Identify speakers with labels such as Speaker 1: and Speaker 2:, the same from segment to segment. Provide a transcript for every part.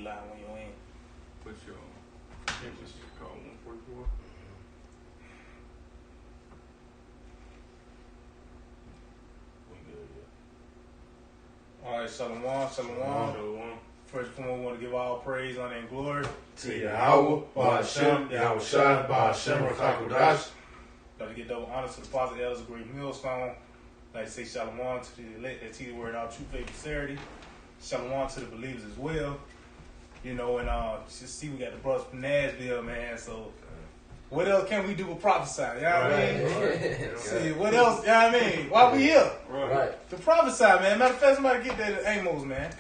Speaker 1: live when you're in.
Speaker 2: What's your call 144?
Speaker 1: All right, Shalom. First of all, we want to give all praise, honor, and glory
Speaker 3: to Yahweh, Ba'Hashem, Yahweh Shai, Ba'Hashem, Rakakodash.
Speaker 1: Got to get double honor to the Father, elders, great millstone. Like to say Shalom to the elect that teach the word out, true faith, and sincerity. Shalom to the believers as well. You know, and just see we got the brothers from Nashville, man. So what else can we do but prophesy? You know what I mean? Right. See, what else, you know what I mean? Why we here?
Speaker 3: Right.
Speaker 1: To prophesy, man. Matter of fact, somebody get that at Amos, man.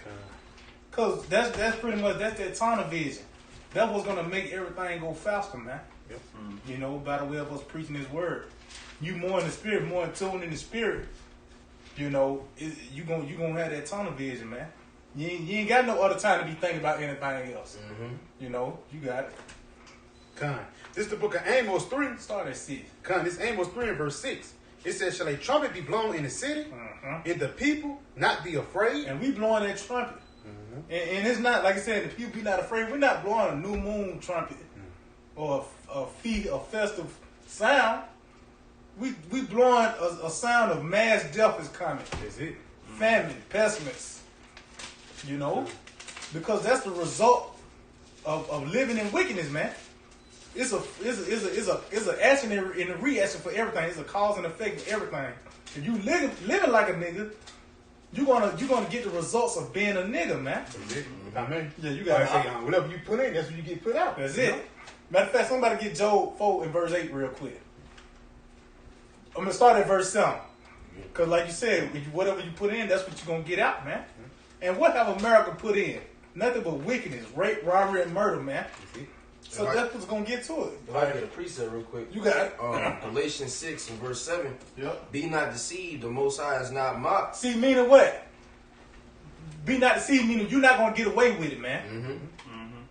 Speaker 1: Because that's pretty much, that's that tunnel vision. That's what's going to make everything go faster, man.
Speaker 3: Yep.
Speaker 1: You know, by the way of us preaching His word. You more in the spirit, more in tune in the spirit. You know, you gonna have that tunnel vision, man. You ain't got no other time to be thinking about anything else.
Speaker 3: Mm-hmm.
Speaker 1: You know, you got it.
Speaker 3: Con. This is the book of Amos 3.
Speaker 1: Start at 6.
Speaker 3: Con. This is Amos 3 and verse 6. It says, shall a trumpet be blown in the city, and the people not be afraid?
Speaker 1: And we blowing that trumpet. And it's not, like I said, the people be not afraid. We're not blowing a new moon trumpet or a festive sound. We blowing a sound of mass death is coming.
Speaker 3: That's it.
Speaker 1: Famine, pestilence. You know? Because that's the result of living in wickedness, man. It's a action and a reaction for everything. It's a cause and effect for everything. If you living like a nigga, you're gonna get the results of being a nigga, man.
Speaker 3: That's it. Amen.
Speaker 1: Yeah, you gotta
Speaker 3: say whatever you put in, that's what you get put out.
Speaker 1: That's it. Matter of fact, somebody get Job 4 and verse 8 real quick. I'm gonna start at verse 7. Cause like you said, whatever you put in, that's what you're gonna get out, man. And what have America put in? Nothing but wickedness, rape, robbery, and murder, man. So that's what's gonna get to it.
Speaker 4: If I get a precept real quick.
Speaker 1: You got it.
Speaker 4: Galatians 6 and verse 7.
Speaker 1: Yep.
Speaker 4: Be not deceived, the Most High is not mocked.
Speaker 1: See, meaning what? Be not deceived, meaning you're not gonna get away with it, man.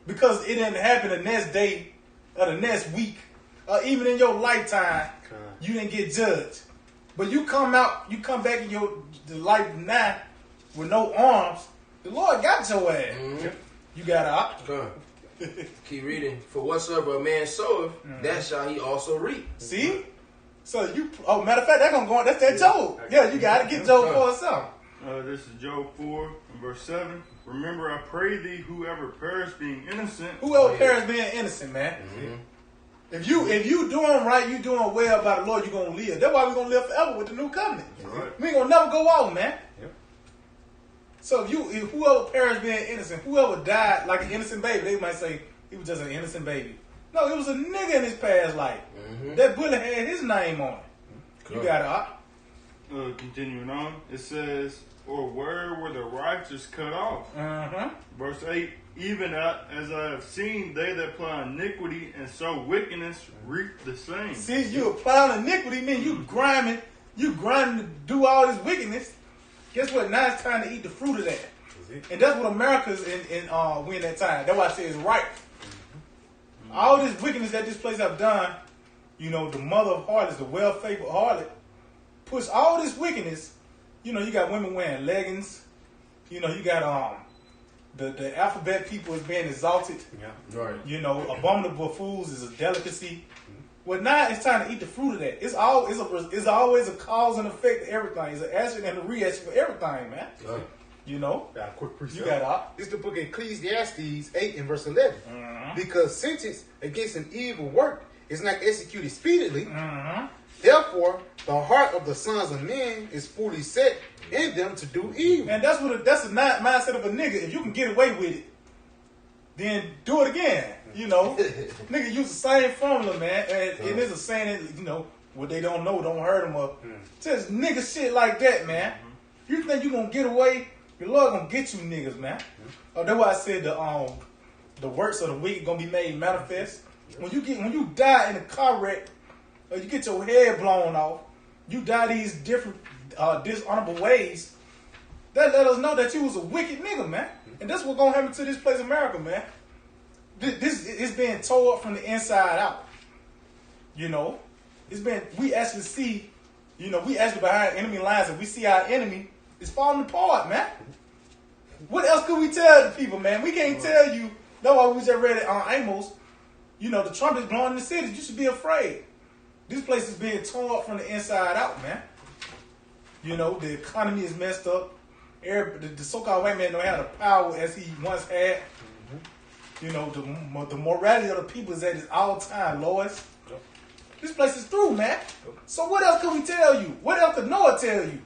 Speaker 1: Because it didn't happen the next day or the next week or even in your lifetime. You didn't get judged. But you come back in the life now with no arms. The Lord got your ass. You got out.
Speaker 4: Keep reading. For whatsoever a man soweth, that shall he also reap.
Speaker 1: See? So matter of fact, that's that Job. Yeah, you got to get Job 4 itself.
Speaker 2: This is Job 4 and verse 7. Remember, I pray thee, whoever perished being innocent.
Speaker 1: Whoever perished being innocent, man. If you doing right, you doing well by the Lord, you're going to live. That's why we're going to live forever with the new covenant.
Speaker 2: Right.
Speaker 1: We ain't going to never go out, man.
Speaker 3: Yep.
Speaker 1: So if whoever perished being innocent, whoever died like an innocent baby, they might say he was just an innocent baby. No, it was a nigga in his past life. That bullet had his name on it. You got it.
Speaker 2: Continuing on, it says, or where were the righteous cut off? Verse 8, even as I have seen, they that apply iniquity and sow wickedness reap the same.
Speaker 1: See, you applying iniquity, mean you grinding to do all this wickedness. Guess what? Now it's time to eat the fruit of that. And that's what America's in that time. That's why I say it's right. All this wickedness that this place have done, you know, the mother of harlots, the well-favored harlot, push all this wickedness. You know, you got women wearing leggings. You know, you got the alphabet people is being exalted.
Speaker 3: Yeah. Right.
Speaker 1: You know, abominable fools is a delicacy. Well, now it's time to eat the fruit of that. It's always a cause and effect to everything. It's an action and a reaction for everything, man.
Speaker 3: Right.
Speaker 1: You know?
Speaker 3: Got a quick precept.
Speaker 1: You got it.
Speaker 3: This is the book of Ecclesiastes 8 and verse 11. Because sentence against an evil work is not executed speedily. Therefore, the heart of the sons of men is fully set in them to do evil.
Speaker 1: And that's the mindset of a nigga. If you can get away with it, then do it again. You know, nigga use the same formula, man. And there's a saying that, you know, what they don't know don't hurt them up. Just nigga shit like that, man. You think you gonna get away? Your Lord gonna get you niggas, man. That's why I said the works of the wicked gonna be made manifest. When you die in a car wreck, or you get your head blown off, you die these different dishonorable ways. That let us know that you was a wicked nigga, man. And that's what's gonna happen to this place, America, man. This is being tore up from the inside out. You know, we actually see, you know, we actually behind enemy lines and we see our enemy is falling apart, man. What else could we tell the people, man? We can't tell you. That's why we just read it on Amos. You know, the trumpet's blowing in the cities. You should be afraid. This place is being torn up from the inside out, man. You know, the economy is messed up. The so-called white man don't have the power as he once had. You know, the morality of the people is at its all-time lowest. This place is through, man. So what else could we tell you? What else could Noah tell you?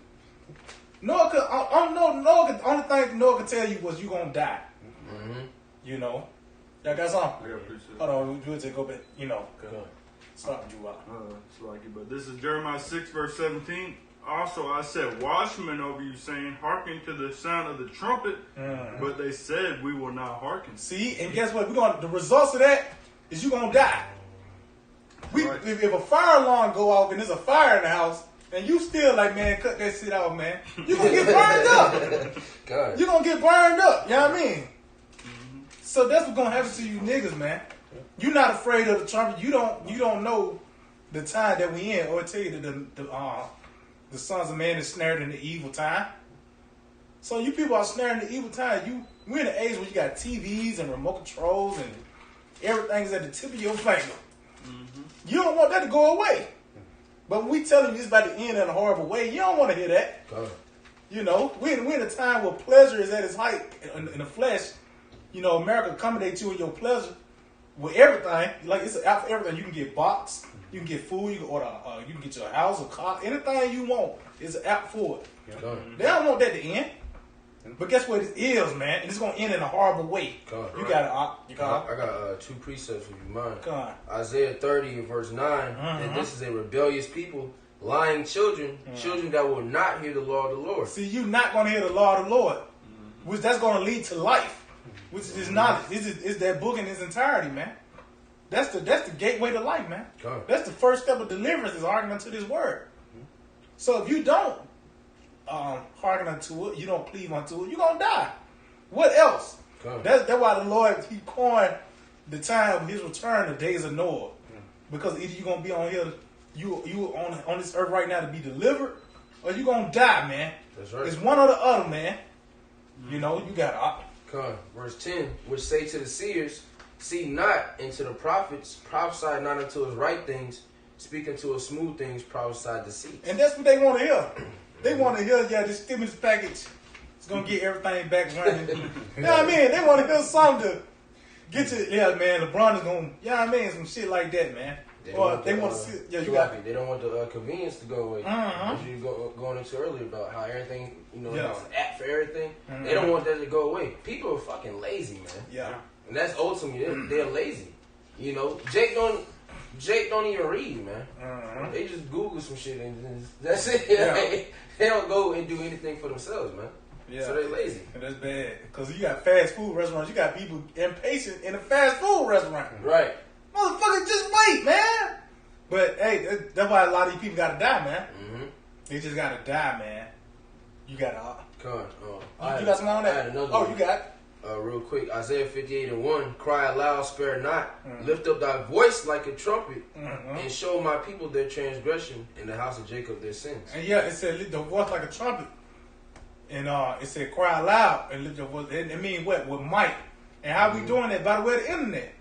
Speaker 1: The only thing Noah could tell you was you gonna die. You know. Y'all got something?
Speaker 2: I appreciate it.
Speaker 1: Hold on, we'll just go back, you know. Stop you out.
Speaker 2: But this is Jeremiah 6, verse 17. Also, I said, watchmen over you, saying, hearken to the sound of the trumpet. But they said, we will not hearken.
Speaker 1: See, and guess what? The results of that is you gonna die. If a fire alarm go off and there's a fire in the house, and you still like, man, cut that shit out, man, you gonna get burned up. You gonna get burned up. You know what I mean? So that's what's gonna happen to you niggas, man. You're not afraid of the trumpet. You don't know the time that we in, or tell you that the sons of man is snared in the evil time. So you people are snared in the evil time. We're in an age where you got TVs and remote controls and everything's at the tip of your finger. You don't want that to go away. But when we telling you it's about to end in a horrible way, you don't want to hear that. You know, we're in a time where pleasure is at its height in the flesh. You know, America accommodates you in your pleasure with everything. Like, it's an app for everything. You can get box, you can get food, you can order, you can get your house, a car, anything you want. It's an app for it. They don't want that to end. But guess what it is, man? And it's going to end in a horrible way. You got it.
Speaker 4: I got two precepts if you mind. Isaiah 30 verse 9. And this is a rebellious people, lying children, children that will not hear the law of the Lord.
Speaker 1: See, you're not going to hear the law of the Lord, which that's going to lead to life, which is knowledge. It's that book in its entirety, man. That's the gateway to life, man. That's the first step of deliverance is hearkening to this word. So if you don't hearken unto it, you don't cleave unto it, you're going to die. What else? That's why the Lord, he coined the time of his return, the days of Noah. Because either you're going to be on here, you on this earth right now to be delivered, or you're going to die, man.
Speaker 4: That's right.
Speaker 1: It's one or the other, man. You know, you got
Speaker 4: Verse 10, which say to the seers, see not, and to the prophets, prophesy not unto us right things, speak unto us smooth things, prophesy deceit.
Speaker 1: And that's what they want to hear. They want to hear, this stimulus package is going to get everything back running. You know what I mean? They want to hear something to get you, man, LeBron is going to, you know what I mean? Some shit like that, man.
Speaker 4: They
Speaker 1: want to see,
Speaker 4: they don't want the convenience to go away. As you going into earlier about how everything, there's an app for everything. They don't want that to go away. People are fucking lazy, man. And that's ultimately they're lazy. You know, Jake don't even read, man. They just Google some shit and that's it. They don't go and do anything for themselves, man. So they're lazy.
Speaker 1: And that's bad. Because you got fast food restaurants. You got people impatient in a fast food restaurant.
Speaker 4: Right.
Speaker 1: Motherfucker, just wait, man. But, hey, that's why a lot of these people got to die, man. They just got to die, man. You got to... you got something on that?
Speaker 4: I had another one.
Speaker 1: You got
Speaker 4: real quick, Isaiah 58:1, cry aloud, spare not, lift up thy voice like a trumpet, and show my people their transgression, and the house of Jacob their sins.
Speaker 1: And it said lift your voice like a trumpet. And it said cry aloud and lift your voice. It means what? With might. And how we doing that? By the way, the internet.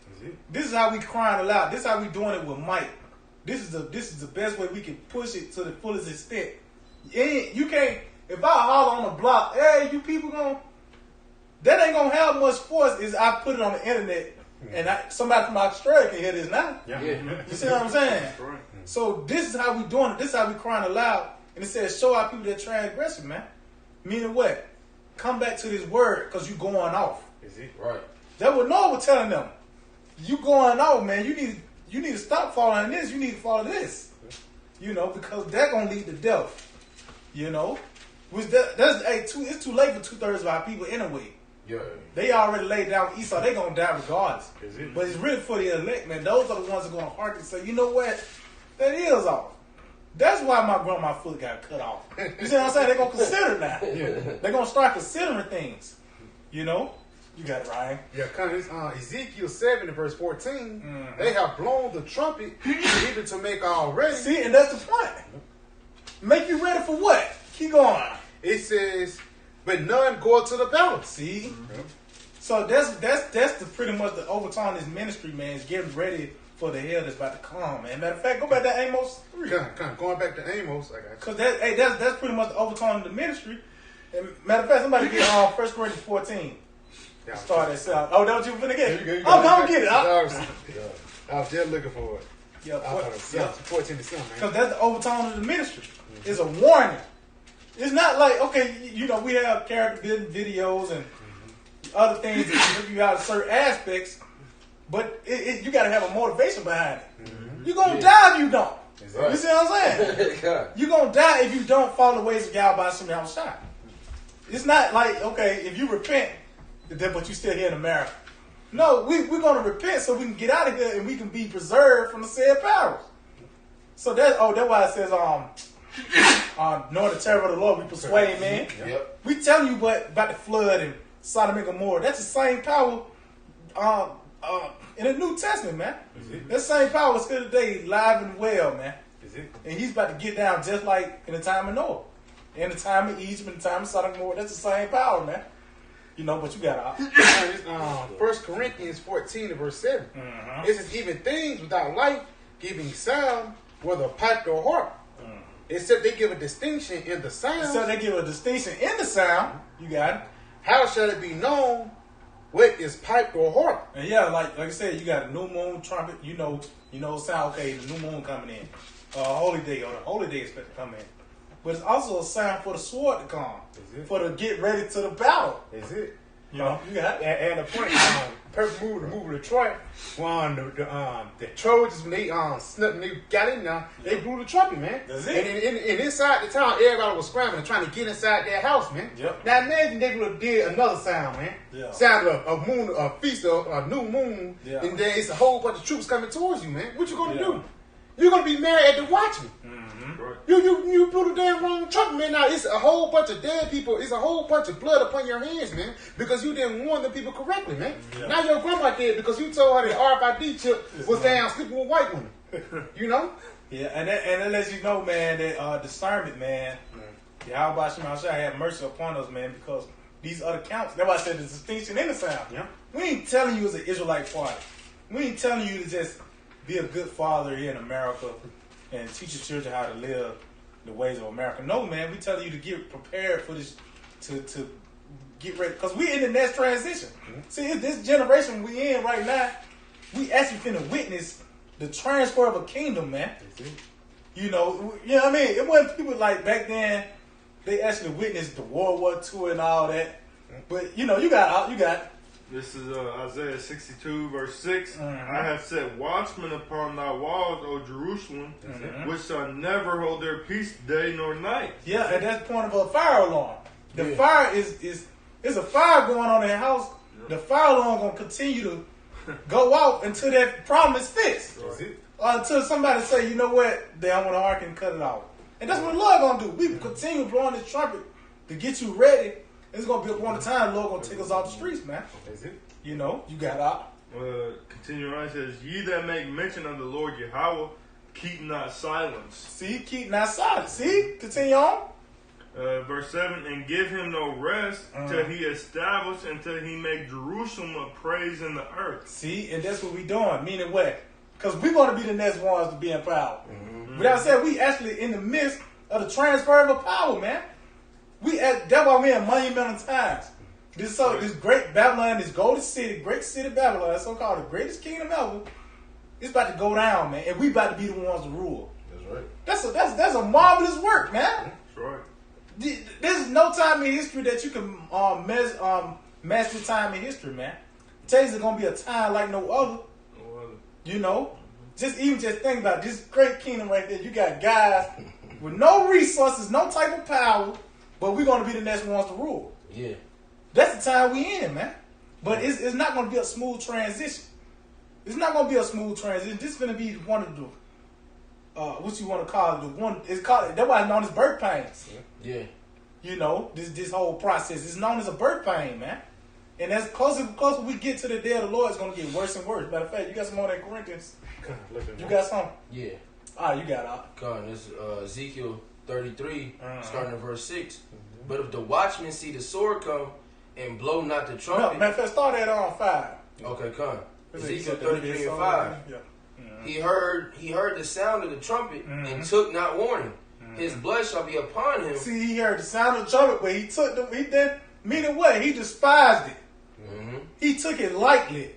Speaker 1: This is how we crying aloud. This is how we doing it with might. This is the best way we can push it to the fullest extent. You can't, if I holler on the block, hey, you people that ain't gonna have much force as I put it on the internet and somebody from Australia can hear this now. You see what I'm saying?
Speaker 2: Right.
Speaker 1: So this is how we doing it. This is how we crying aloud. And it says show our people their transgression, man. Meaning what? Come back to this word because you going off.
Speaker 4: Right.
Speaker 1: That's what Noah was telling them. You going off, man. You need to stop following this. You need to follow this. Because that's gonna lead to death. It's too late for 2/3 of our people anyway. They already laid down Esau. They gonna die regardless. But it's really for the elect, man. Those are the ones that gonna hearken and say, you know what? That is off. That's why my grandma's foot got cut off. You see what I'm saying? They're gonna consider now. They're gonna start considering things. You got it, Ryan.
Speaker 3: It's Ezekiel 7 verse 14. They have blown the trumpet even to make all ready.
Speaker 1: See, and that's the point. Make you ready for what? Keep going.
Speaker 3: It says, but none go to the palace.
Speaker 1: See? So that's pretty much the overtone of this ministry, man, is getting ready for the hell that's about to come, man. Matter of fact, go back to Amos 3.
Speaker 3: Going back to Amos, I got you.
Speaker 1: Because that's pretty much the overtone of the ministry. And matter of fact, somebody get 1 Corinthians 14. Start that out. Oh, that what you finna get? Come get it.
Speaker 3: I was just looking for it.
Speaker 1: Yeah,
Speaker 3: 14 to 7, man.
Speaker 1: Because that's the overtone of the ministry. It's a warning. It's not like, okay, you know, we have character building videos and other things that help you out of certain aspects, but you got to have a motivation behind it. You're going to die if you don't. You see what I'm saying? You're going to die if you don't follow the ways of God by some outside. It's not like, okay, if you repent, but you still here in America. No, we're going to repent so we can get out of here and we can be preserved from the said powers. So that's why it says, knowing the terror of the Lord, we persuade men.
Speaker 4: Yep.
Speaker 1: We tell you about the flood and Sodom and Gomorrah. That's the same power in the New Testament, man. That same power is still today, live and well, man. And he's about to get down just like in the time of Noah. In the time of Egypt, in the time of Sodom and Gomorrah. That's the same power, man. You know, but you got
Speaker 3: 1 Corinthians 14 verse 7. It says, even things without life giving sound, whether pipe or harp. Except they give a distinction in the sound.
Speaker 1: Except they give a distinction in the sound. You got it.
Speaker 3: How shall it be known what is piped or harp?
Speaker 1: And yeah, like I said, you got a new moon trumpet. You know, sound. Okay, the new moon coming in. Holy day or the holy day is expected to come in. But it's also a sign for the sword to come. For to get ready to the battle.
Speaker 3: Is it?
Speaker 1: You know, you got it.
Speaker 3: And the point, perfect move of Detroit, when the Trojans, when they got in there, they blew the trumpet, man.
Speaker 1: That's it.
Speaker 3: And inside the town, everybody was scrambling, trying to get inside their house, man.
Speaker 1: Yep.
Speaker 3: Now imagine they would have did another sound, man.
Speaker 1: Yeah.
Speaker 3: Sound of a moon, a feast of a new moon,
Speaker 1: Yeah.
Speaker 3: and then it's a whole bunch of troops coming towards you, man. What you gonna do? You're gonna be mad at the watchman.
Speaker 2: Right.
Speaker 3: You blew the damn wrong trumpet, man. Now it's a whole bunch of dead people. It's a whole bunch of blood upon your hands, man, because you didn't warn the people correctly, man.
Speaker 1: Yeah.
Speaker 3: Now your grandma dead because you told her the RFID chip was down sleeping with white women. You know?
Speaker 1: Yeah, and that lets you know, man, that discernment, man. How about you, shall have mercy upon us, man, because these other counts. That's why I said the distinction in the sound.
Speaker 3: Yeah.
Speaker 1: We ain't telling you as an Israelite party. We ain't telling you to just be a good father here in America and teach your children how to live the ways of America. No, man, we telling you to get prepared for this, to get ready, because we in the next transition. See, this generation we in right now, we actually finna witness the transfer of a kingdom, man. You know what I mean? It wasn't people like back then. They actually witnessed the World War II and all that. But you got.
Speaker 2: This is Isaiah 62 verse 6. I have set watchmen upon thy walls, O Jerusalem, which shall never hold their peace day nor night.
Speaker 1: Yeah, and that's the point of a fire alarm. The fire is a fire going on in the house. The fire alarm gonna continue to go out until that problem is fixed. Until somebody say, you know what, they don't want to hearken and cut it off. And that's what the Lord gonna do. We continue blowing this trumpet to get you ready. It's gonna be one time the Lord gonna take us off the streets, man. You know, you got out.
Speaker 2: Continue on, it says, ye that make mention of the Lord Yahweh, keep not silence.
Speaker 1: See, keep not silent. See, continue on.
Speaker 2: Verse 7, and give him no rest till he establish, until he make Jerusalem a praise in the earth.
Speaker 1: See, and that's what we doing. Meaning what? Because we're going to be the next ones to be in power. But I said we actually in the midst of the transfer of a power, man. That's why we're in monumental times. This great Babylon, this golden city, great city Babylon, that's so-called the greatest kingdom ever, it's about to go down, man. And we about to be the ones to rule.
Speaker 3: That's right.
Speaker 1: That's a marvelous work, man.
Speaker 2: That's right.
Speaker 1: There's no time in history that you can match the time in history, man. Today's going to be a time like no other. You know? Just think about this great kingdom right there. You got guys with no resources, no type of power, but we're going to be the next ones to rule.
Speaker 4: Yeah.
Speaker 1: That's the time we in, man. But it's not going to be a smooth transition. It's not going to be a smooth transition. This is going to be one of the, what you want to call it, the one, it's called, that's why it's known as birth pains.
Speaker 4: Yeah.
Speaker 1: You know, this whole process is known as a birth pain, man. And as closer we get to the day of the Lord, it's going to get worse and worse. Matter of fact, you got some more than Corinthians. You got some?
Speaker 4: Yeah.
Speaker 1: Ah, you got it.
Speaker 4: God, this Ezekiel 33, starting at verse 6. But if the watchman see the sword come and blow not the trumpet.
Speaker 1: No, matter of fact, start at on 5.
Speaker 4: Okay, come. Ezekiel
Speaker 1: 33
Speaker 4: 33 and 5.
Speaker 1: Yeah.
Speaker 4: He heard the sound of the trumpet and took not warning. His blood shall be upon him.
Speaker 1: See, he heard the sound of the trumpet, but he took them. He did meaning what? He despised it. He took it lightly.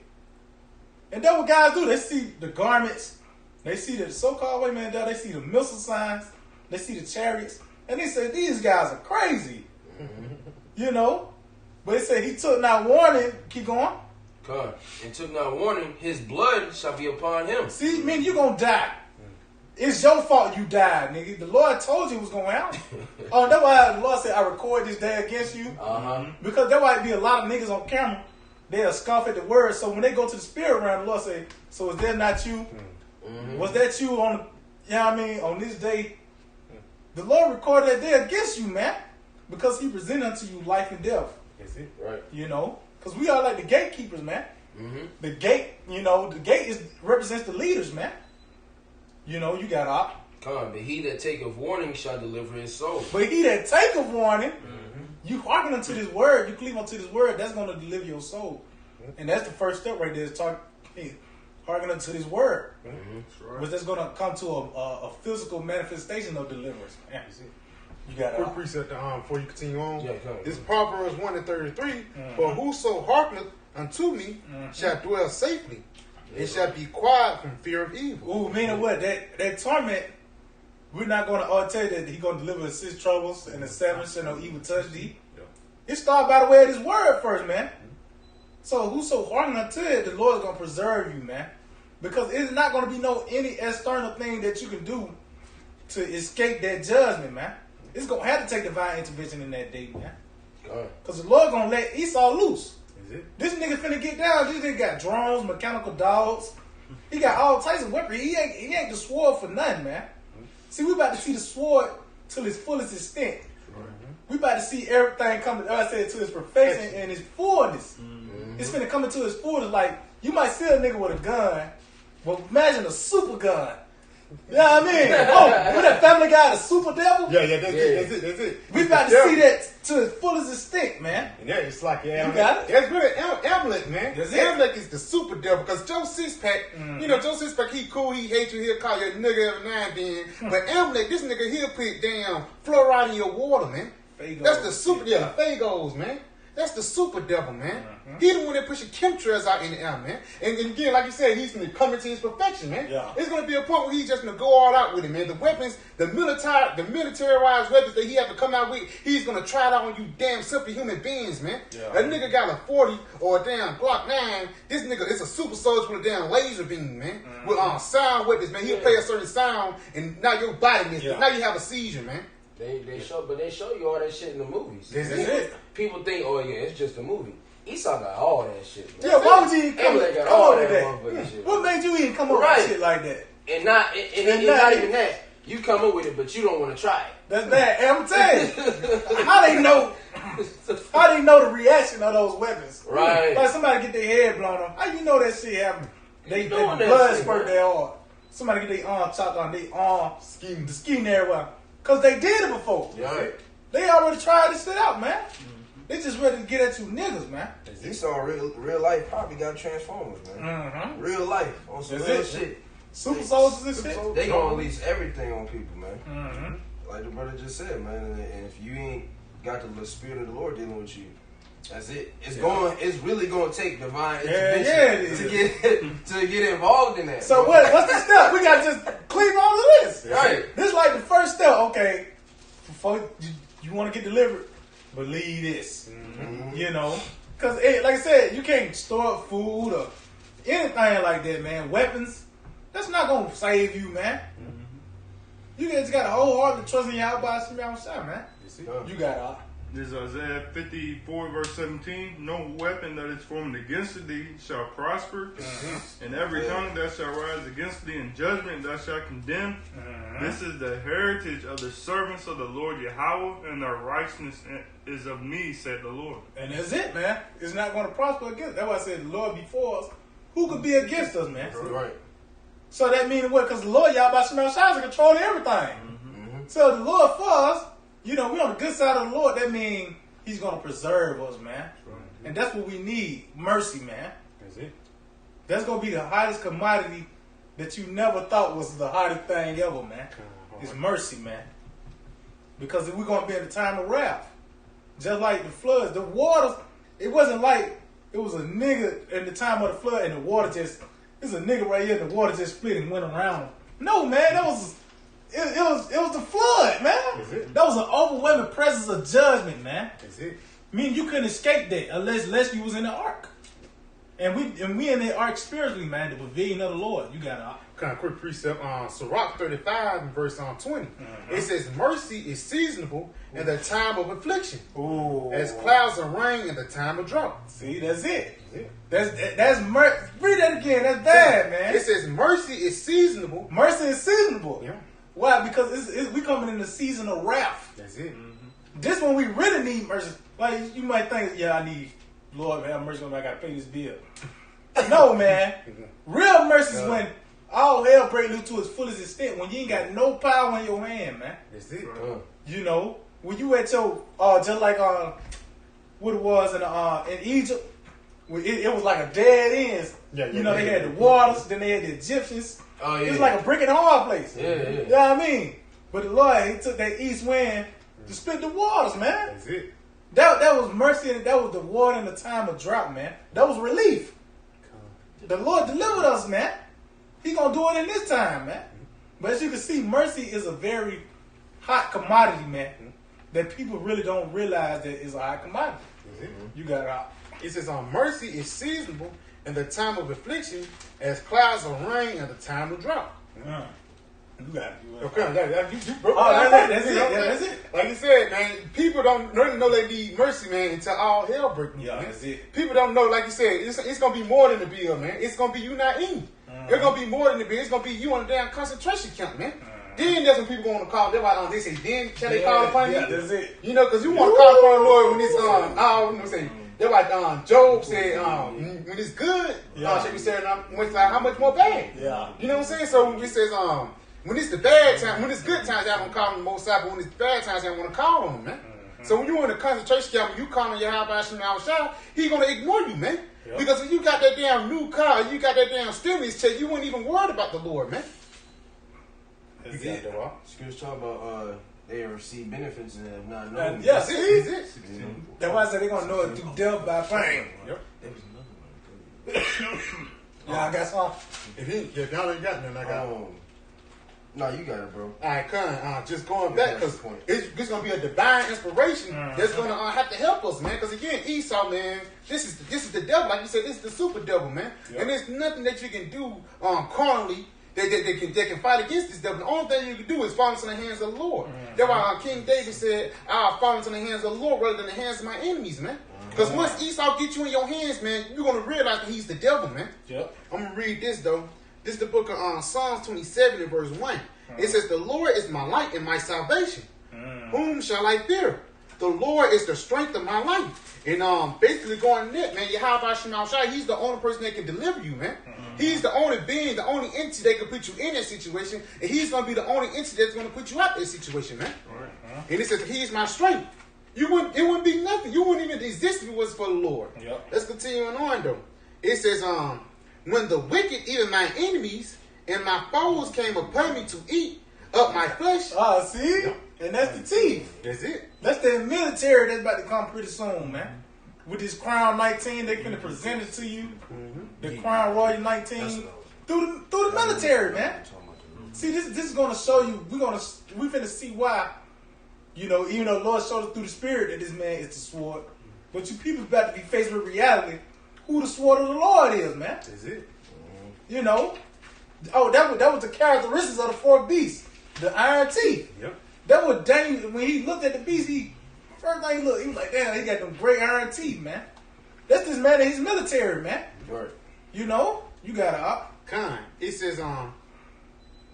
Speaker 1: And that's what guys do. They see the garments. They see the so-called white man down. They see the missile signs. They see the chariots. And they say, these guys are crazy. You know? But they say he took not warning. Keep going.
Speaker 4: Come. And took not warning. His blood shall be upon him.
Speaker 1: See, man, you're going to die. It's your fault you died, nigga. The Lord told you it was going to happen. Oh, that's why the Lord said, I record this day against you. Because there might be a lot of niggas on camera. They'll scoff at the word. So when they go to the spirit realm, the Lord say, so is that not you? Was that you on, you know what I mean, on this day? The Lord recorded that day against you, man. Because he presented unto you life and death.
Speaker 3: That's it.
Speaker 4: Right.
Speaker 1: You know? Because we are like the gatekeepers, man. The gate, you know, the gate represents the leaders, man. You know, you got Op.
Speaker 4: Come, but he that taketh warning shall deliver his soul.
Speaker 1: But he that taketh warning, you hearken unto this word, you cleave unto this word, that's going to deliver your soul. And that's the first step right there, is hearken unto this word.
Speaker 2: Right.
Speaker 1: Which that's going to come to a physical manifestation of deliverance. Man. You got
Speaker 3: Quick precept before you continue on.
Speaker 4: Yeah, come on.
Speaker 3: This Proverbs 1 and 33. For whoso hearkeneth unto me shall dwell safely, and shall be quiet from fear of evil.
Speaker 1: Ooh, meaning what? That torment, we're not going to tell you that he's going to deliver the 6 troubles and the 7 shall no evil touch thee. It started by the way of this word first, man. So whoso hearken unto it, the Lord is going to preserve you, man. Because it's not going to be any external thing that you can do to escape that judgment, man. It's going to have to take divine intervention in that day, man. Because the Lord going to let Esau loose. This nigga finna get down. This nigga got drones, mechanical dogs. He got all types of weaponry. He ain't the sword for nothing, man. See, we about to see the sword to its fullest extent. We about to see everything come, like I said, to its perfection and its fullness. It's finna come into its fullness. Like, you might see a nigga with a gun, but imagine a super gun. You know what I mean? Oh, with that Family Guy, the super devil?
Speaker 3: Yeah, that's it.
Speaker 1: We about to see that to its fullest extent, man.
Speaker 3: And that it's like,
Speaker 1: you got it?
Speaker 3: That's really Amalek, man.
Speaker 1: That's it.
Speaker 3: Amalek is the super devil, because Joe Sixpack, you know, Joe Sixpack, he cool, he hate you, he'll call you a nigga every now and then. But Amalek, this nigga, he'll put damn fluoride in your water, man.
Speaker 1: Fagos.
Speaker 3: That's the super, Fagos, man. That's the super devil, man. He the one that pushing chemtrails out in the air, man. And again, like you said, he's going to come into his perfection, man. It's going to be a point where he's just going to go all out with it, man. The weapons, the militarized weapons that he have to come out with, he's going to try it out on you damn simple human beings, man. A nigga got a 40 or a damn Glock 9. This nigga is a super soldier with a damn laser beam, man. With sound weapons, man. He'll play a certain sound, and now your body misses. Now you have a seizure, man.
Speaker 4: They show you all that shit in the movies.
Speaker 3: That's it.
Speaker 4: People think, oh yeah, it's just a movie. Esau got all that shit, man.
Speaker 1: Yeah, why would you even come up with that?
Speaker 4: Shit,
Speaker 1: what made you even come up with shit like that?
Speaker 4: And not even that. You come up with it, but you don't want to try it.
Speaker 1: That's bad. And I'm telling you, how they know the reaction of those weapons?
Speaker 4: Right.
Speaker 1: Like somebody get their head blown off. How you know that shit happened? They blood spurt their arm. Somebody get their arm chopped on their arm, the skin everywhere. Because they did it before.
Speaker 4: Right.
Speaker 1: They already tried this shit out, man. They just ready to get at you niggas, man.
Speaker 5: Esau real life probably got Transformers, man. Real life on some real shit.
Speaker 1: Super soldiers and shit.
Speaker 5: They gonna release everything on people, man. Like the brother just said, man. And if you ain't got the spirit of the Lord dealing with you, that's it. It's really going to take divine intervention to get involved in that.
Speaker 1: So what's the step? We got to just cleave all of this.
Speaker 4: Right.
Speaker 1: This is like the first step. Okay, before you want to get delivered, believe this. You know, because like I said, you can't store up food or anything like that, man. Weapons, that's not going to save you, man. You just got a whole heart to trust in Yahweh some outside, man. You got
Speaker 2: This is Isaiah 54, verse 17. No weapon that is formed against thee shall prosper, and every tongue that shall rise against thee in judgment thou shalt condemn. This is the heritage of the servants of the Lord Yahweh, and their righteousness is of me, said the Lord.
Speaker 1: And that's it, man. It's not going to prosper against. That's why I said the Lord before us. Who could be against us, man?
Speaker 5: Right.
Speaker 1: So that means what? Because the Lord Yahweh Shemel Shai is controlling everything. So the Lord for us, we on the good side of the Lord. That means He's gonna preserve us, man. And that's what we need. Mercy, man.
Speaker 3: That's it.
Speaker 1: That's gonna be the hottest commodity that you never thought was the hottest thing ever, man. It's mercy, man. Because we're gonna be in the time of wrath. Just like the floods, the waters, it wasn't like it was a nigga in the time of the flood and the water just, there's a nigga right here and the water just split and went around him. No, man, that was the flood, man. That was an overwhelming presence of judgment, man.
Speaker 3: That's it.
Speaker 1: Meaning you couldn't escape that unless you was in the ark. And we in the ark spiritually, man, the pavilion of the Lord. You got a
Speaker 3: kind of quick precept on Sirach 35 and verse 20. It says, mercy is seasonable in the time of affliction, as clouds of rain in the time of drought.
Speaker 1: See, that's it. That's mercy. Read that again. That's bad, man.
Speaker 3: It says mercy is seasonable.
Speaker 1: Mercy is seasonable.
Speaker 3: Yeah.
Speaker 1: Why? Because we coming in the season of wrath.
Speaker 3: That's it.
Speaker 1: This one we really need mercy. Like you might think, yeah, I need Lord have mercy when I gotta pay this bill. No, man. Real mercy is when all hell break loose to its fullest extent. When you ain't got no power in your hand, man.
Speaker 3: That's it.
Speaker 1: When you at your just like what it was in Egypt, it was like a dead end. They had the waters, then they had the Egyptians.
Speaker 5: Oh, yeah.
Speaker 1: It was like a brick and a hard place.
Speaker 5: Yeah.
Speaker 1: You know what I mean? But the Lord, He took that east wind to split the waters, man.
Speaker 3: That's it.
Speaker 1: That was mercy, and that was the water in the time of drought, man. That was relief. The Lord delivered us, man. He gonna do it in this time, man. But as you can see, mercy is a very hot commodity, man. That people really don't realize that it's a hot commodity. You got it.
Speaker 3: It says, mercy is seasonable in the time of affliction, as clouds of rain in the time of drought.
Speaker 1: You got it.
Speaker 3: You broke
Speaker 1: that's it. That's it.
Speaker 3: Like you said, man, people don't know they need mercy, man, until all hell breaks loose.
Speaker 1: Yeah,
Speaker 3: man.
Speaker 1: that's it.
Speaker 3: People don't know, like you said, it's going to be more than the bill, man. It's going to be you not eating. It's going to be more than the bill. It's going to be you on a damn concentration camp, man. Then that's when people going to call. They're like, they say, then shall they call upon you?
Speaker 1: Yeah, that's it.
Speaker 3: Because you want to call upon the Lord when it's, they're like, Job said, when it's good, shall we say, how much more bad?
Speaker 1: Yeah.
Speaker 3: You know what I'm saying? So it says, when it's the bad time, when it's good times, I don't call on the Most High, but when it's bad times, I want to call on him, man. So when you're in a concentration camp, when you call on Yahweh Hashem outside, He's going to ignore you, man. Yep. Because if you got that damn new car, you got that damn stimulus check, you wouldn't even worry about the Lord, man.
Speaker 5: Scripture talk about they receive benefits and have not known.
Speaker 1: That's it. That's why I said they're going to know it through death by pain.
Speaker 5: Yep. There was another one.
Speaker 1: Yeah, I got some.
Speaker 3: If y'all ain't got none, I got one.
Speaker 5: No, you got it, bro.
Speaker 3: All right, just going back, because it's going to be a divine inspiration that's going to have to help us, man. Because again, Esau, man, this is the devil. Like you said, this is the super devil, man. Yep. And there's nothing that you can do carnally that can fight against this devil. The only thing you can do is fall into the hands of the Lord. That's why King David said, I'll fall into the hands of the Lord rather than the hands of my enemies, man. Because once Esau gets you in your hands, man, you're going to realize that he's the devil, man.
Speaker 1: Yep.
Speaker 3: I'm going to read this, though. This is the book of Psalms 27 and verse 1. It says, the Lord is my light and my salvation. Whom shall I fear? The Lord is the strength of my life. And basically going in it, man, Yahweh Shema Shai, He's the only person that can deliver you, man. He's the only being, the only entity that can put you in that situation. And He's going to be the only entity that's going to put you out of that situation, man. And it says, He is my strength. It wouldn't be nothing. You wouldn't even exist if it was for the Lord.
Speaker 1: Yep.
Speaker 3: Let's continue on, though. It says, when the wicked, even my enemies, and my foes came upon me to eat up my flesh.
Speaker 1: See? Yep. And that's the teeth.
Speaker 3: That's it.
Speaker 1: That's the military that's about to come pretty soon, man. With this Crown 19, they're going to present it to you. The Crown Royal 19. Through the military, man. See, this is going to show you, we're finna see why, even though the Lord showed us through the Spirit that this man is the sword. But you people about to be faced with reality, who the sword of the Lord is, man.
Speaker 3: That's it.
Speaker 1: That was the characteristics of the four beasts. The iron teeth.
Speaker 3: Yep.
Speaker 1: That was Daniel. When he looked at the beast, first thing he looked, he was like, damn, he got them great iron teeth, man. That's this man in his military, man.
Speaker 5: Right.
Speaker 1: You got a
Speaker 3: It says,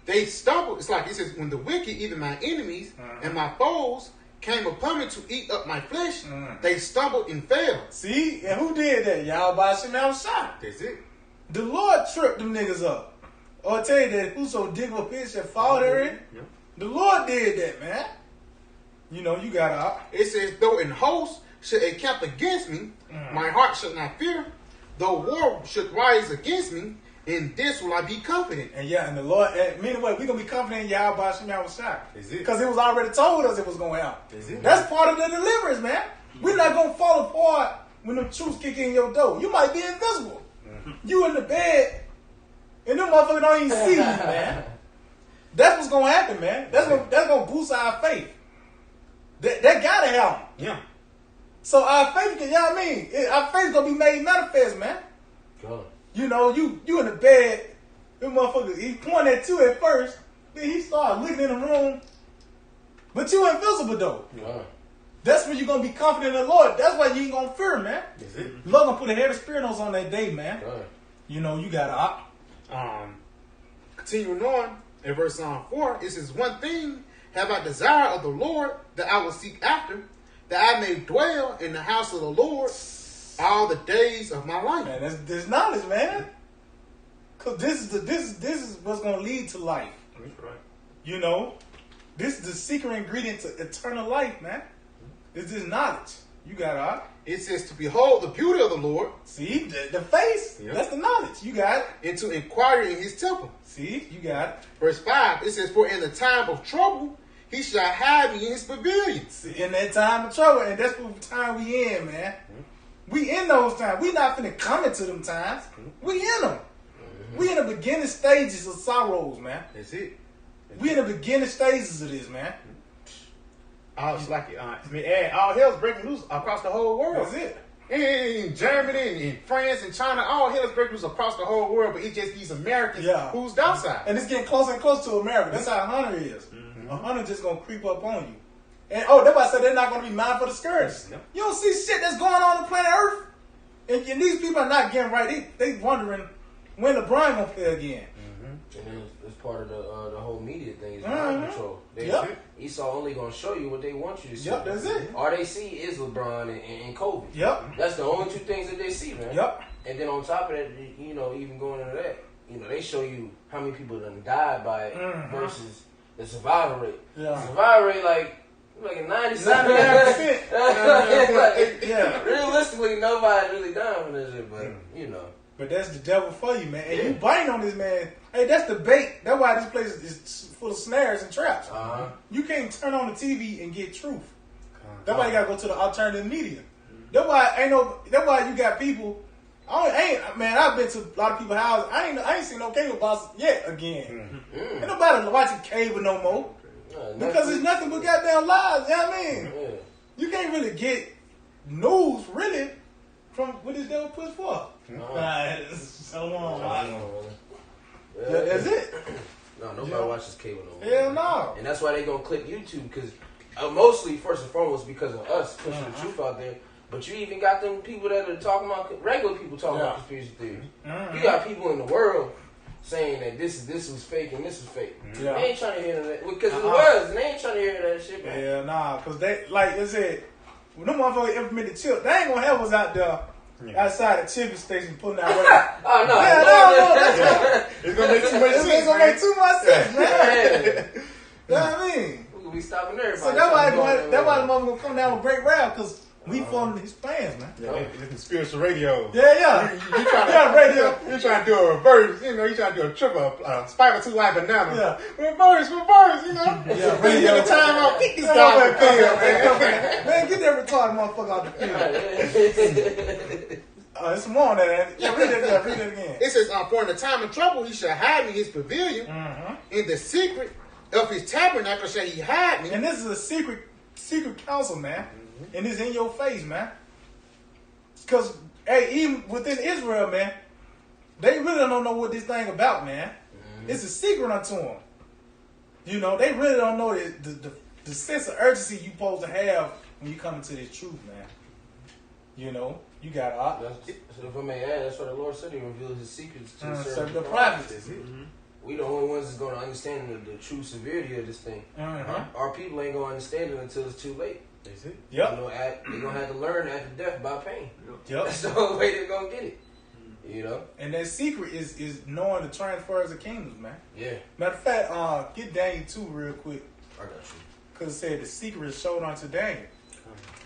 Speaker 3: they stumbled. It's like, it says, when the wicked, even my enemies and my foes, came upon me to eat up my flesh, they stumbled and fell.
Speaker 1: See? And who did that? Yahweh Shema Shai.
Speaker 3: That's it.
Speaker 1: The Lord tripped them niggas up. Or I tell you that whoso dig a pit shall fall therein.
Speaker 3: Yep.
Speaker 1: The Lord did that, man. You know, you got
Speaker 3: It says, though an host should encamp against me, my heart should not fear. Though war should rise against me, in this will I be confident.
Speaker 1: And the Lord, meaning what? We're going to be confident in Yahweh Hashem Yahushua. Because it was already told us it was going to happen. That's part of the deliverance, man. We're not going to fall apart when the truths kick in your door. You might be invisible. You in the bed, and them motherfuckers don't even see you, man. That's what's going to happen, man. That's going to boost our faith. That got to happen.
Speaker 3: Yeah.
Speaker 1: So our faith, you know what I mean? Our faith going to be made manifest, man.
Speaker 4: God.
Speaker 1: You know, you in the bed, them motherfuckers, he pointed at you at first, then he started looking in the room, but you invisible though.
Speaker 4: God.
Speaker 1: That's when you're going to be confident in the Lord. That's why you ain't going to fear, man.
Speaker 3: Is it?
Speaker 1: The Lord going to put a heavy spirit on that day, man.
Speaker 4: God.
Speaker 1: You know, you got to
Speaker 3: continuing on in verse 4, it says, one thing have I desire of the Lord that I will seek after, that I may dwell in the house of the Lord all the days of my life.
Speaker 1: Man, that's knowledge, man. Cause this is what's gonna lead to life.
Speaker 3: That's right.
Speaker 1: You know, this is the secret ingredient to eternal life, man. It's this knowledge. You got
Speaker 3: It says to behold the beauty of the Lord.
Speaker 1: See the face.
Speaker 3: Yep.
Speaker 1: That's the knowledge. You got it.
Speaker 3: And to inquire in his temple.
Speaker 1: See, you got it.
Speaker 3: Verse 5, it says, for in the time of trouble he shall hide me in his pavilion.
Speaker 1: See, in that time of trouble, and that's what time we in, man. We in those times. We not finna come into them times. We in them. We in the beginning stages of sorrows, man.
Speaker 3: That's it.
Speaker 1: We in the beginning stages of this, man.
Speaker 3: All hell's breaking loose across the whole world.
Speaker 1: That's it.
Speaker 3: In Germany, in France, and China, all hell's breaking loose across the whole world, but it's just these Americans who's outside.
Speaker 1: And it's getting closer and closer to America. That's how a hunter is. A hunter just gonna creep up on you. And that's why I said they're not gonna be mindful of the scourge.
Speaker 3: Yep.
Speaker 1: You don't see shit that's going on planet Earth. And these people are not getting right. They wondering when LeBron gonna play again.
Speaker 4: And it's part of the whole media thing. Is mind control. Esau only gonna show you what they want you to see.
Speaker 1: Yep, that's it.
Speaker 4: All they see is LeBron and Kobe.
Speaker 1: Yep.
Speaker 4: That's the only two things that they see, man.
Speaker 1: Yep.
Speaker 4: And then on top of that, you know, even going into that, you know, they show you how many people done died by it versus the survival rate.
Speaker 1: Yeah.
Speaker 4: Survival rate like a 97%.
Speaker 1: Yeah.
Speaker 4: Realistically, nobody really dying from this shit, but you know.
Speaker 1: But that's the devil for you, man. And you biting on this man. Hey, that's the bait. That's why this place is full of snares and traps. You can't turn on the TV and get truth. That's why you gotta go to the alternative media. That's why you got people. I've been to a lot of people's houses. I ain't seen no cable box yet again. Ain't nobody watching cable no more. Because it's nothing but goddamn lies, you know what I mean?
Speaker 4: Yeah.
Speaker 1: You can't really get news really from what this devil puts forth. So on. That's it.
Speaker 4: No, nobody watches cable no more.
Speaker 1: Hell no.
Speaker 4: And that's why they gonna click YouTube, because mostly, first and foremost, because of us pushing the truth out there. But you even got them people that are talking about, regular people talking about conspiracy theories. You got people in the world saying that this was fake and this was fake. They ain't trying to hear that, because it was, and they ain't trying to hear that shit, man.
Speaker 1: Yeah, nah, because they, like I said, when them motherfuckers implemented chip, they ain't gonna have us out there outside the chipping station pulling out right.
Speaker 4: Oh, no.
Speaker 1: No.
Speaker 3: It's gonna make too much sense.
Speaker 1: It's gonna make too much sense, man. You know what I mean?
Speaker 4: We're gonna be stopping everybody.
Speaker 1: So that's why the motherfucker gonna come down with great rap, because we following his plans, man.
Speaker 3: Yeah, it's spiritual radio.
Speaker 1: Yeah.
Speaker 3: You trying to do a reverse, you trying to do a triple, spider 2 white banana.
Speaker 1: Yeah.
Speaker 3: Reverse, you know.
Speaker 1: Yeah,
Speaker 3: radio. The time out, kick this guy off the field, man.
Speaker 1: Man, get that retarded motherfucker out the field. It's more on that. Yeah, read it again.
Speaker 3: It says, for in the time of trouble he shall hide me in his pavilion. In the secret of his tabernacle shall he hide me.
Speaker 1: And this is a secret counsel, man. And it's in your face, man. Because, hey, even within Israel, man, they really don't know what this thing about, man. It's a secret unto them. You know, they really don't know the sense of urgency you supposed to have when you come into this truth, man. You know, you got
Speaker 4: so if I may add, that's why the Lord said he revealed his secrets to serve
Speaker 1: the prophets.
Speaker 4: We the only ones that's going to understand the true severity of this thing. Our people ain't going to understand it until it's too late.
Speaker 3: Is it?
Speaker 1: Yep.
Speaker 4: You know, they're going to have to learn after death by pain.
Speaker 1: Yep.
Speaker 4: That's the only way they're going to get it. You know?
Speaker 1: And that secret is knowing the transfers of kingdoms, man.
Speaker 4: Yeah.
Speaker 1: Matter of fact, get Daniel 2 real quick.
Speaker 4: I got you.
Speaker 1: Because it said the secret is showed unto Daniel.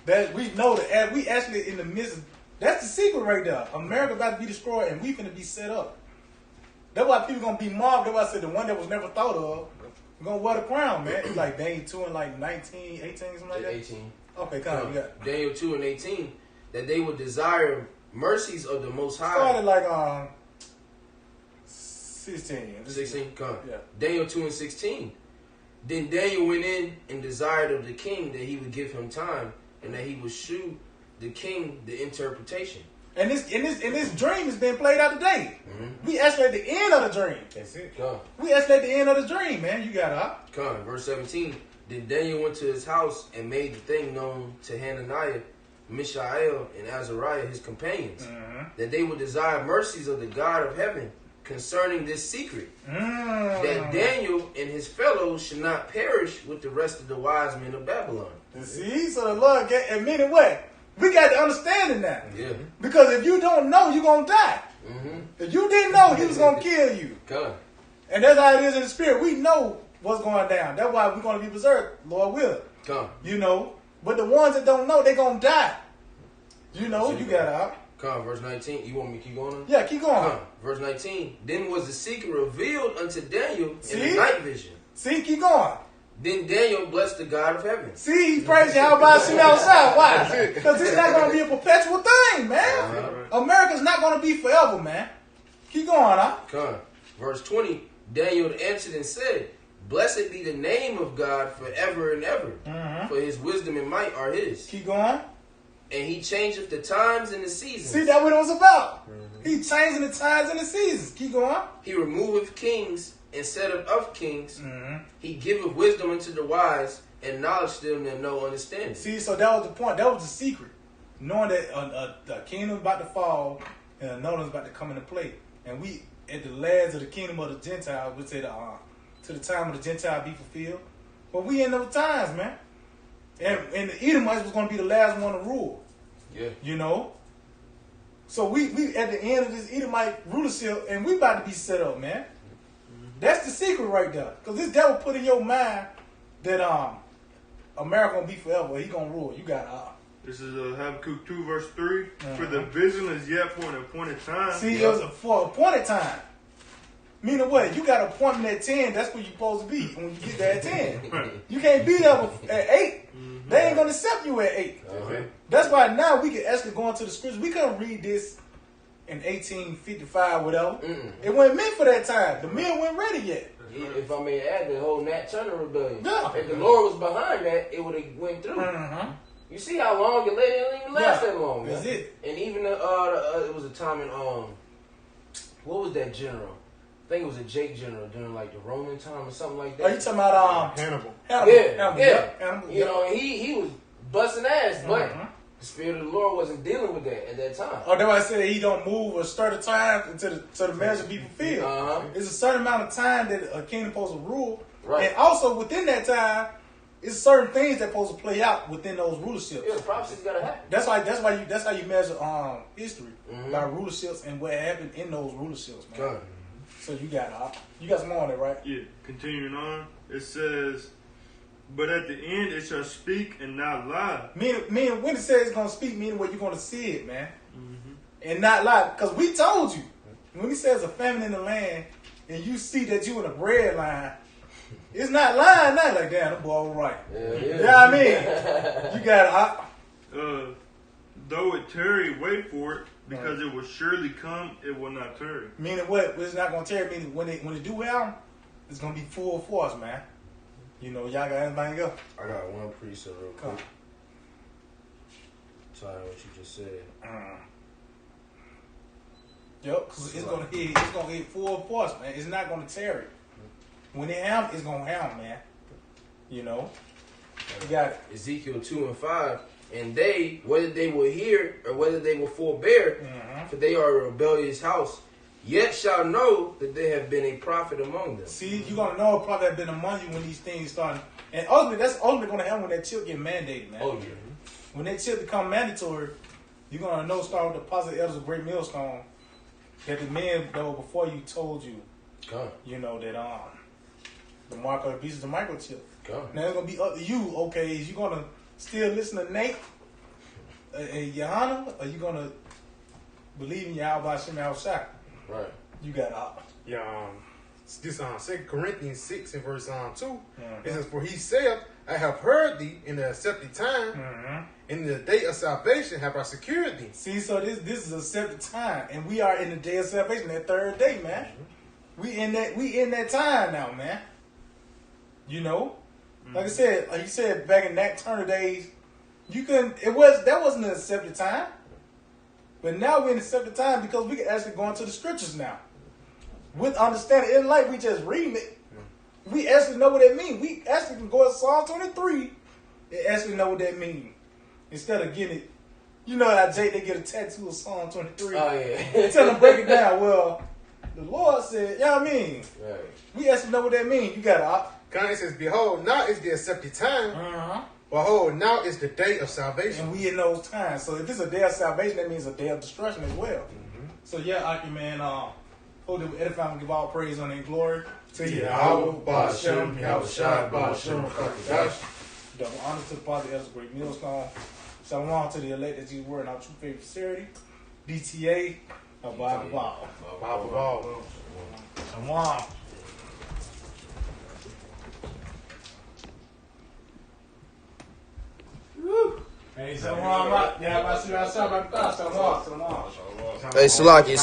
Speaker 1: That we know that we actually in the midst of, that's the secret right there. America about to be destroyed and we finna be set up. That's why people gonna be mobbed. That's why I said the one that was never thought of, we're gonna wear the crown, man. It's like Daniel 2 and like 19, 18, something like that.
Speaker 4: 18.
Speaker 1: Okay, come on, yeah.
Speaker 4: Daniel 2 and 18, that they would desire mercies of the Most High.
Speaker 1: Started like 16.
Speaker 4: 16, come.
Speaker 1: Yeah.
Speaker 4: Daniel 2 and 16. Then Daniel went in and desired of the king that he would give him time and that he would shew the king the interpretation.
Speaker 1: And this dream is being played out today. Mm-hmm. We actually at the end of the dream.
Speaker 3: That's it.
Speaker 4: Come.
Speaker 1: We actually at the end of the dream, man. You got it.
Speaker 4: Come. Verse 17. Then Daniel went to his house and made the thing known to Hananiah, Mishael, and Azariah, his companions, that they would desire mercies of the God of heaven concerning this secret, that Daniel and his fellows should not perish with the rest of the wise men of Babylon.
Speaker 1: See, so the Lord admitted what? We got to understand it now.
Speaker 4: Yeah.
Speaker 1: Because if you don't know, you're going to die. If you didn't know, he was going to kill you.
Speaker 4: Come.
Speaker 1: And that's how it is in the spirit. We know what's going down. That's why we're going to be preserved, Lord will.
Speaker 4: Come.
Speaker 1: You know, but the ones that don't know, they're going to die. You know, you got it out.
Speaker 4: Come, verse 19. You want me to keep going?
Speaker 1: Yeah, keep going.
Speaker 4: Come, verse 19. Then was the secret revealed unto Daniel in the night vision.
Speaker 1: See, keep going.
Speaker 4: Then Daniel blessed the God of heaven.
Speaker 1: See, he's praising how about sitting outside. Why? Because this is not going to be a perpetual thing, man. America's not going to be forever, man. Keep going, huh?
Speaker 4: Come. Verse 20. Daniel answered and said, Blessed be the name of God forever and ever, for his wisdom and might are his.
Speaker 1: Keep going.
Speaker 4: And he changeth the times and the seasons.
Speaker 1: See, that's what it was about. He changing the times and the seasons. Keep going.
Speaker 4: He removeth kings instead of kings. He giveth wisdom unto the wise and knowledge to them that know understanding.
Speaker 1: See, so that was the point. That was the secret. Knowing that the kingdom about to fall and another one's about to come into play. And we, at the last of the kingdom of the Gentiles, we say to the time of the Gentile be fulfilled. But we in those times, man. And the Edomites was going to be the last one to rule.
Speaker 4: Yeah.
Speaker 1: You know? So we at the end of this Edomite rulership, and we about to be set up, man. That's the secret right there. Because this devil put in your mind that America going to be forever. He going to rule. You got
Speaker 2: This is Habakkuk 2 verse 3. For the vision is yet for an appointed time.
Speaker 1: See, it was for appointed time. Meaning what? You got an appointment at 10, that's where you're supposed to be when you get there at 10. You can't be there at 8. They ain't going to accept you at 8. That's why now we can actually go into the scriptures. We couldn't read this in 1855, whatever. It wasn't meant for that time. The men weren't ready yet.
Speaker 4: If I may add, the whole Nat Turner rebellion.
Speaker 1: Yeah.
Speaker 4: If the Lord was behind that, it would have went through. You see how long it didn't even last that long.
Speaker 1: That's it.
Speaker 4: And even it was a time in what was that general? I think it was a Jake general during like the Roman time or something like that.
Speaker 1: Are you talking about
Speaker 3: Hannibal?
Speaker 4: Yeah. You know, and he was busting ass, but the Spirit of the Lord wasn't dealing with that at that time.
Speaker 1: Oh, that's why I said he don't move a certain time until the measure be fulfilled. It's a certain amount of time that a kingdom supposed to rule.
Speaker 4: Right.
Speaker 1: And also within that time, it's certain things that supposed to play out within those rulerships.
Speaker 4: Yeah, the prophecy's gotta happen.
Speaker 1: That's how you measure history by rulerships and what happened in those rulerships, man.
Speaker 4: God.
Speaker 1: So you got some more on it, right?
Speaker 2: Yeah. Continuing on, it says, but at the end it shall speak and not lie.
Speaker 1: Meaning when it says it's gonna speak, meaning where you're gonna see it, man, and not lie. Because we told you when he says a famine in the land, and you see that you in a bread line. It's not lying, not like that. The boy all right.
Speaker 4: Yeah.
Speaker 1: You know what I mean? You got
Speaker 2: though it tarry, wait for it, because it will surely come. It will not tarry. Meaning
Speaker 1: what? It's not gonna tarry. Meaning when it do happen, it's gonna be full force, man. You know, y'all got anything else?
Speaker 4: I got one precept real quick. Sorry, what you just said.
Speaker 1: Yep, because it's gonna hit full force, man. It's not gonna tarry. When it happens, it's gonna happen, man. You know, you got it.
Speaker 4: Ezekiel 2 and 5. And they, whether they will hear or whether they will forbear, for they are a rebellious house, yet shall know that there have been a prophet among them.
Speaker 1: See, you're gonna know a prophet have been among you when these things start. And ultimately, that's ultimately gonna happen when that chip get mandated, man.
Speaker 4: Oh yeah.
Speaker 1: When that chip become mandatory, you're gonna know. Start with the positive elders of Great Millstone. that the men that were before you told you, you know, that the mark of the beast is the microchip. Now it's gonna be up to you. Okay, is you gonna still listen to Nate and Johanna, or you gonna believe in Yahweh Shem Shai?
Speaker 4: Right.
Speaker 1: You got
Speaker 3: Yeah. This 2 Corinthians 6 and verse 2. It says, "For he saith, I have heard thee in the accepted time, in the day of salvation have I secured thee."
Speaker 1: See, so this is a accepted time, and we are in the day of salvation, that third day, man. We in that time now, man. You know, like I said, like you said back in that Turner days, that wasn't an accepted time, but now we're in accepted time because we can actually go into the scriptures now with understanding. It ain't like we just reading it. We actually know what that means. We actually can go to Psalm 23 and actually know what that means. Instead of getting it, you know how Jake, they get a tattoo of Psalm 23.
Speaker 4: Oh, yeah.
Speaker 1: Tell them break it down. Well, the Lord said, you know what I mean?
Speaker 4: Right.
Speaker 1: We actually know what that means. You got
Speaker 3: God, it says, "Behold, now is the accepted time. Behold, now is the day of salvation."
Speaker 1: And we in those times. So if it's a day of salvation, that means a day of destruction as well. So yeah, Aki, man, hope that we edify and give all praise, honor, and glory to Yahweh, Ba'ashem, Yahweh Shai, Ba'ashem, Kakadash. Double honor to the Father, Elder Great Millstone. Shalom to the elect that you were in our true faith sincerity. DTA, Abba Ball. Shalom. Hey, shalom. Yeah, I see you outside. Shalom.
Speaker 4: Hey, Salaki.